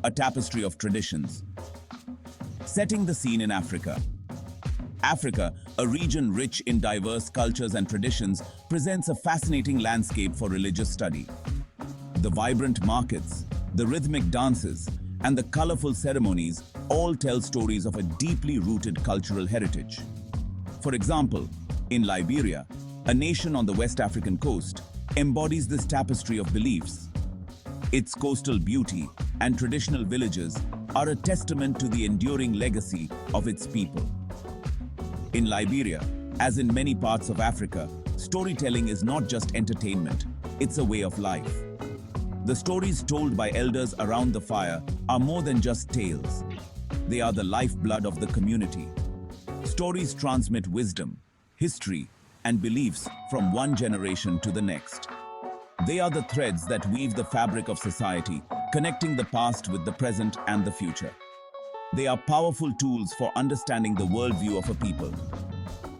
a tapestry of traditions. Setting the scene in Africa. Africa, a region rich in diverse cultures and traditions, presents a fascinating landscape for religious study. The vibrant markets, the rhythmic dances, and the colorful ceremonies all tell stories of a deeply rooted cultural heritage. For example, in Liberia, a nation on the West African coast, embodies this tapestry of beliefs. Its coastal beauty and traditional villages are a testament to the enduring legacy of its people. In Liberia, as in many parts of Africa, storytelling is not just entertainment, it's a way of life. The stories told by elders around the fire are more than just tales. They are the lifeblood of the community. Stories transmit wisdom, history, and beliefs from one generation to the next. They are the threads that weave the fabric of society, connecting the past with the present and the future. They are powerful tools for understanding the worldview of a people.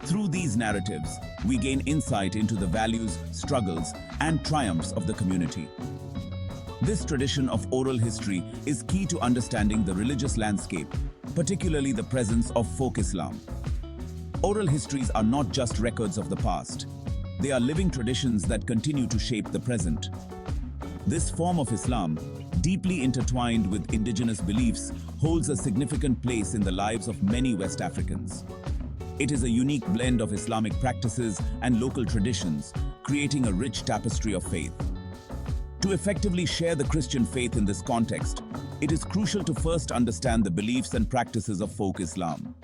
Through these narratives, we gain insight into the values, struggles, and triumphs of the community. This tradition of oral history is key to understanding the religious landscape, particularly the presence of folk Islam. Oral histories are not just records of the past. They are living traditions that continue to shape the present. This form of Islam, deeply intertwined with indigenous beliefs, holds a significant place in the lives of many West Africans. It is a unique blend of Islamic practices and local traditions, creating a rich tapestry of faith. To effectively share the Christian faith in this context, it is crucial to first understand the beliefs and practices of folk Islam.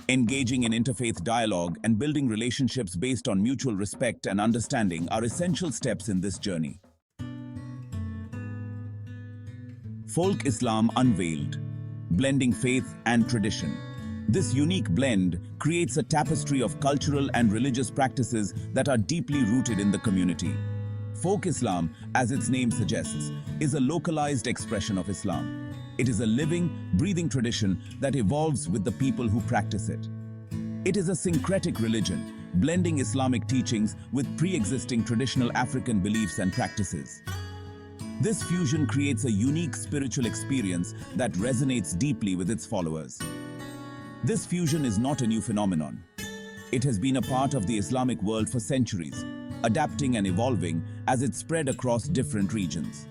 Engaging in interfaith dialogue and building relationships based on mutual respect and understanding are essential steps in this journey. Folk Islam Unveiled, blending faith and tradition. This unique blend creates a tapestry of cultural and religious practices that are deeply rooted in the community. Folk Islam, as its name suggests, is a localized expression of Islam. It is a living, breathing tradition that evolves with the people who practice it. It is a syncretic religion, blending Islamic teachings with pre-existing traditional African beliefs and practices. This fusion creates a unique spiritual experience that resonates deeply with its followers. This fusion is not a new phenomenon. It has been a part of the Islamic world for centuries, adapting and evolving as it spread across different regions.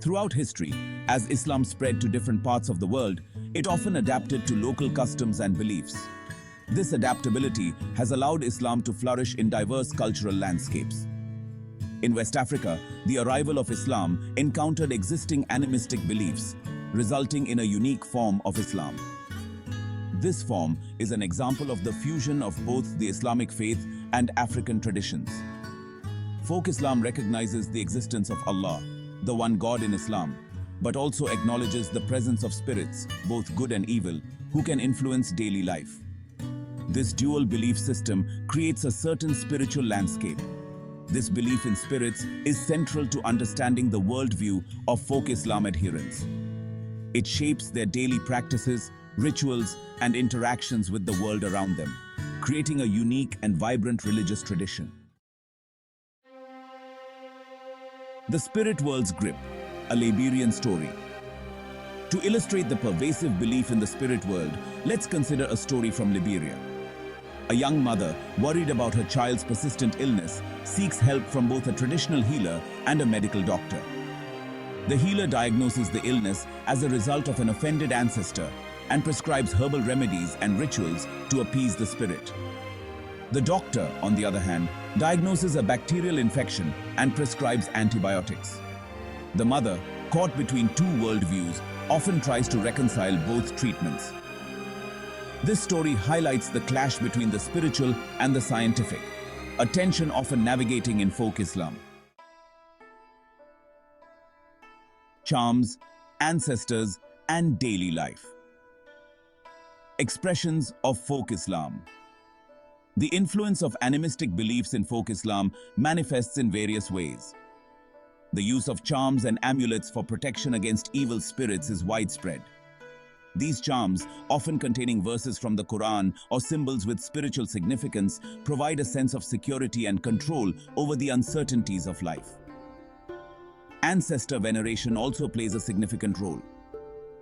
Throughout history, as Islam spread to different parts of the world, it often adapted to local customs and beliefs. This adaptability has allowed Islam to flourish in diverse cultural landscapes. In West Africa, the arrival of Islam encountered existing animistic beliefs, resulting in a unique form of Islam. This form is an example of the fusion of both the Islamic faith and African traditions. Folk Islam recognizes the existence of Allah, the one God in Islam, but also acknowledges the presence of spirits, both good and evil, who can influence daily life. This dual belief system creates a certain spiritual landscape. This belief in spirits is central to understanding the worldview of folk Islam adherents. It shapes their daily practices, rituals, and interactions with the world around them, creating a unique and vibrant religious tradition. The Spirit World's Grip, a Liberian story. To illustrate the pervasive belief in the spirit world, let's consider a story from Liberia. A young mother, worried about her child's persistent illness, seeks help from both a traditional healer and a medical doctor. The healer diagnoses the illness as a result of an offended ancestor and prescribes herbal remedies and rituals to appease the spirit. The doctor, on the other hand, diagnoses a bacterial infection and prescribes antibiotics. The mother, caught between two worldviews, often tries to reconcile both treatments. This story highlights the clash between the spiritual and the scientific, a tension often navigating in folk Islam. Charms, ancestors, and daily life. Expressions of folk Islam. The influence of animistic beliefs in folk Islam manifests in various ways. The use of charms and amulets for protection against evil spirits is widespread. These charms, often containing verses from the Quran or symbols with spiritual significance, provide a sense of security and control over the uncertainties of life. Ancestor veneration also plays a significant role.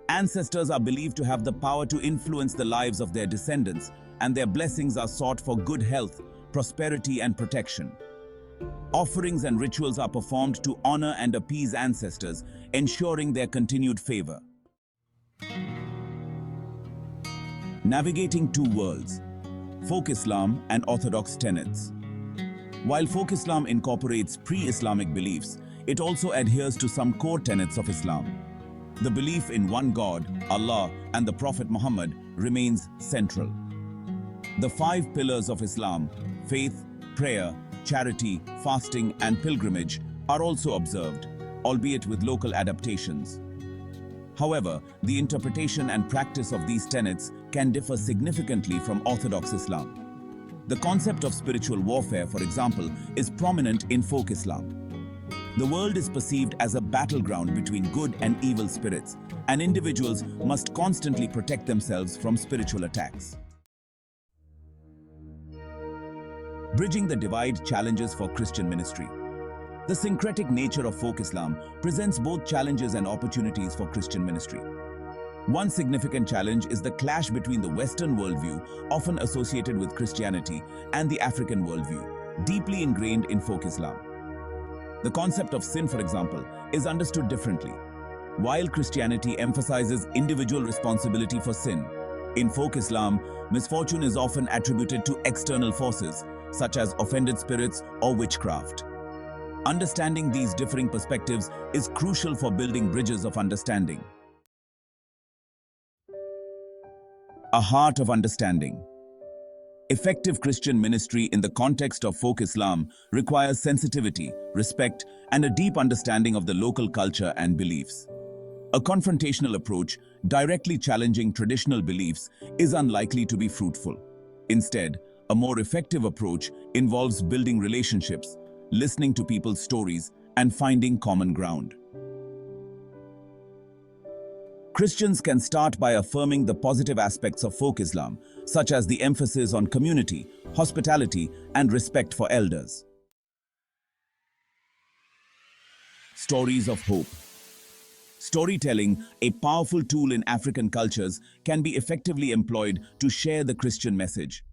Ancestors are believed to have the power to influence the lives of their descendants, and their blessings are sought for good health, prosperity, and protection. Offerings and rituals are performed to honor and appease ancestors, ensuring their continued favor. Navigating two worlds: folk Islam and orthodox tenets. While folk Islam incorporates pre-Islamic beliefs, it also adheres to some core tenets of Islam. The belief in one God, Allah, and the Prophet Muhammad remains central. The 5 pillars of Islam, faith, prayer, charity, fasting, and pilgrimage, are also observed, albeit with local adaptations. However, the interpretation and practice of these tenets can differ significantly from Orthodox Islam. The concept of spiritual warfare, for example, is prominent in folk Islam. The world is perceived as a battleground between good and evil spirits, and individuals must constantly protect themselves from spiritual attacks. Bridging the divide challenges for Christian ministry. The syncretic nature of folk Islam presents both challenges and opportunities for Christian ministry. One significant challenge is the clash between the Western worldview, often associated with Christianity, and the African worldview, deeply ingrained in folk Islam. The concept of sin, for example, is understood differently. While Christianity emphasizes individual responsibility for sin, in folk Islam, misfortune is often attributed to external forces, such as offended spirits or witchcraft. Understanding these differing perspectives is crucial for building bridges of understanding. A heart of understanding. Effective Christian ministry in the context of folk Islam requires sensitivity, respect, and a deep understanding of the local culture and beliefs. A confrontational approach, directly challenging traditional beliefs, is unlikely to be fruitful. Instead, a more effective approach involves building relationships, listening to people's stories, and finding common ground. Christians can start by affirming the positive aspects of folk Islam, such as the emphasis on community, hospitality, and respect for elders. Stories of hope. Storytelling, a powerful tool in African cultures, can be effectively employed to share the Christian message.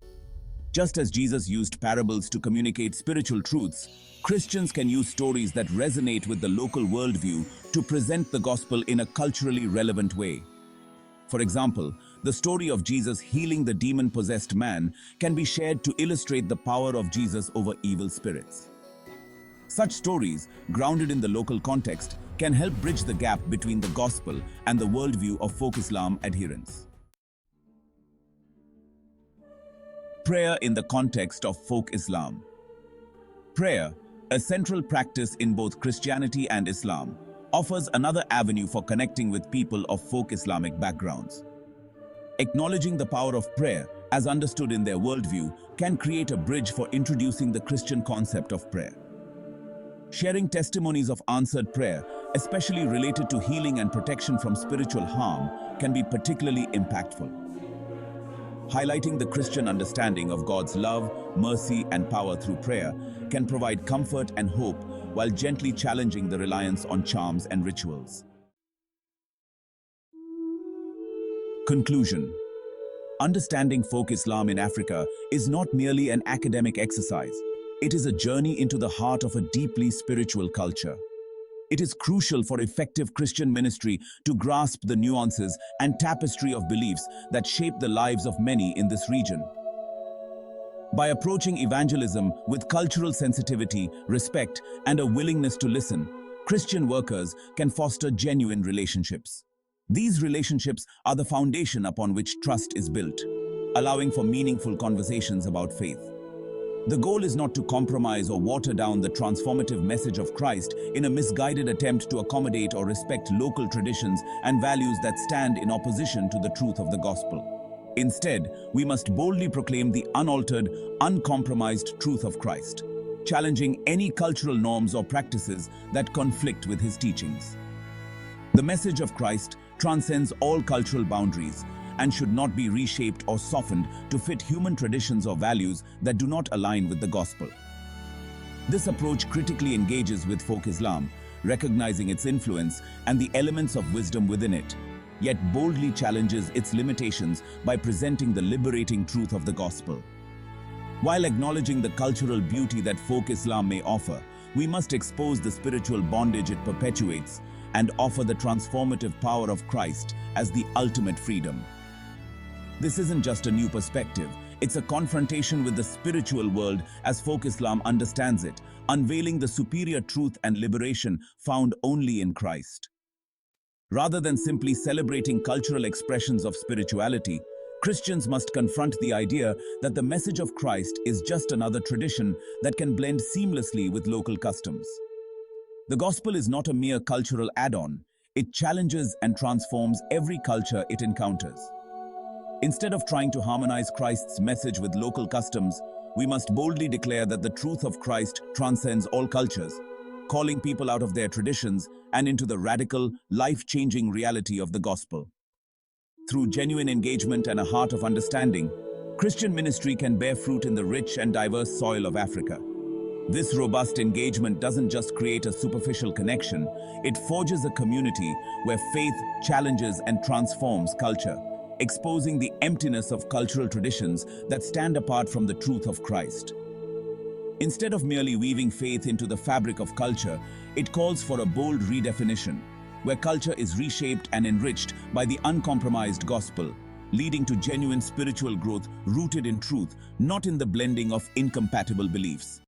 Just as Jesus used parables to communicate spiritual truths, Christians can use stories that resonate with the local worldview to present the gospel in a culturally relevant way. For example, the story of Jesus healing the demon-possessed man can be shared to illustrate the power of Jesus over evil spirits. Such stories, grounded in the local context, can help bridge the gap between the gospel and the worldview of folk Islam adherents. Prayer in the context of folk Islam. Prayer, a central practice in both Christianity and Islam, offers another avenue for connecting with people of folk Islamic backgrounds. Acknowledging the power of prayer, as understood in their worldview, can create a bridge for introducing the Christian concept of prayer. Sharing testimonies of answered prayer, especially related to healing and protection from spiritual harm, can be particularly impactful. Highlighting the Christian understanding of God's love, mercy, and power through prayer can provide comfort and hope while gently challenging the reliance on charms and rituals. Conclusion. Understanding folk Islam in Africa is not merely an academic exercise. It is a journey into the heart of a deeply spiritual culture. It is crucial for effective Christian ministry to grasp the nuances and tapestry of beliefs that shape the lives of many in this region. By approaching evangelism with cultural sensitivity, respect, and a willingness to listen, Christian workers can foster genuine relationships. These relationships are the foundation upon which trust is built, allowing for meaningful conversations about faith. The goal is not to compromise or water down the transformative message of Christ in a misguided attempt to accommodate or respect local traditions and values that stand in opposition to the truth of the gospel. Instead, we must boldly proclaim the unaltered, uncompromised truth of Christ, challenging any cultural norms or practices that conflict with his teachings. The message of Christ transcends all cultural boundaries and should not be reshaped or softened to fit human traditions or values that do not align with the gospel. This approach critically engages with folk Islam, recognizing its influence and the elements of wisdom within it, yet boldly challenges its limitations by presenting the liberating truth of the gospel. While acknowledging the cultural beauty that folk Islam may offer, we must expose the spiritual bondage it perpetuates and offer the transformative power of Christ as the ultimate freedom. This isn't just a new perspective, it's a confrontation with the spiritual world as folk Islam understands it, unveiling the superior truth and liberation found only in Christ. Rather than simply celebrating cultural expressions of spirituality, Christians must confront the idea that the message of Christ is just another tradition that can blend seamlessly with local customs. The gospel is not a mere cultural add-on, it challenges and transforms every culture it encounters. Instead of trying to harmonize Christ's message with local customs, we must boldly declare that the truth of Christ transcends all cultures, calling people out of their traditions and into the radical, life-changing reality of the gospel. Through genuine engagement and a heart of understanding, Christian ministry can bear fruit in the rich and diverse soil of Africa. This robust engagement doesn't just create a superficial connection, it forges a community where faith challenges and transforms culture, exposing the emptiness of cultural traditions that stand apart from the truth of Christ. Instead of merely weaving faith into the fabric of culture, it calls for a bold redefinition, where culture is reshaped and enriched by the uncompromised gospel, leading to genuine spiritual growth rooted in truth, not in the blending of incompatible beliefs.